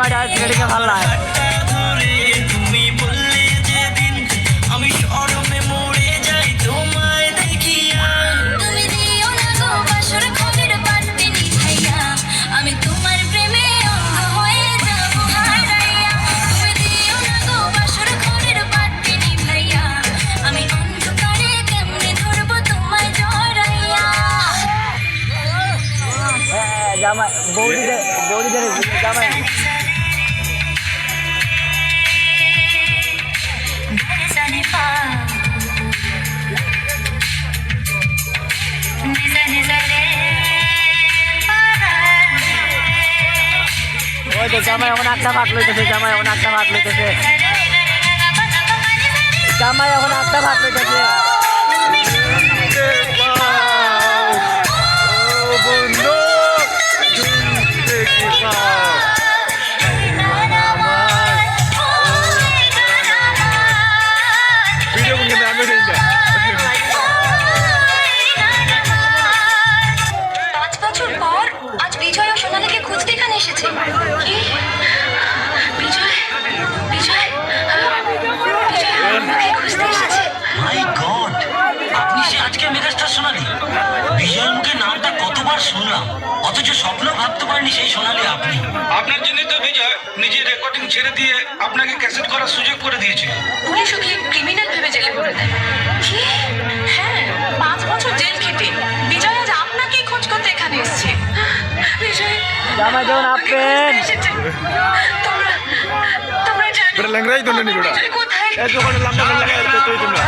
জামাইটা ছেলেটিকে ভালো লাগে। তুমি বললে যেদিন আমি শরমে মরে যাই তোমায় দেখিয়া। তুমি দিও না গো বাসর ঘরের বাতি নিভাইয়া, আমি তোমার প্রেমে অন্ধ হয়ে যাব হারাইয়া। তুমি দিও না গো বাসর ঘরের বাতি নিভাইয়া, আমি অন্ধকারে কেমনে ধরবো তোমায় জড়াইয়া। জামাই বৌদিদের জামাই জানি পা নিজা নিজা রে ওই যে জামাই এখন একটা ভাগ লইতেছে, জামাই এখন একটা ভাগ লইতেছে, জামাই এখন একটা ভাগ লইতেছে। পাঁচ বছর পর আজ বিজয় ও সোনালীকে খুঁজতে এখানে এসেছে। কি? বিজয় বিজয় বিজয় আমাকে খুঁজতে এসেছে। মাই গড, আপনি সে আজকে মেগাস্টার সোনালী। বিজয়ের মুখে নামটা কতবার শুনলাম, অথচ স্বপ্নেও ভাবতে পারিনি সেই সোনালী আপনি। আপনার জন্য তো বিজয় নিজের রেকর্ডিং ছেড়ে দিয়ে আপনাকে ক্যাসেট করার সুযোগ করে দিয়েছে। পুলিশ ওকে ক্রিমিনাল ভেবে জেলে ভরে দেয়। কি? হ্যাঁ, 5 বছর জেল খেটে বিজয় আজ আপনাকেই খোঁজ করতে এখানে এসেছে। বিজয় জামাই যখন আপেন এসেছে। তোমরা তোমরা জানো বেটা ল্যাংড়াই তো নেনি বেটা। বিজয় কোথায়? এই যখন লম্বা লম্বা তুই তোমরা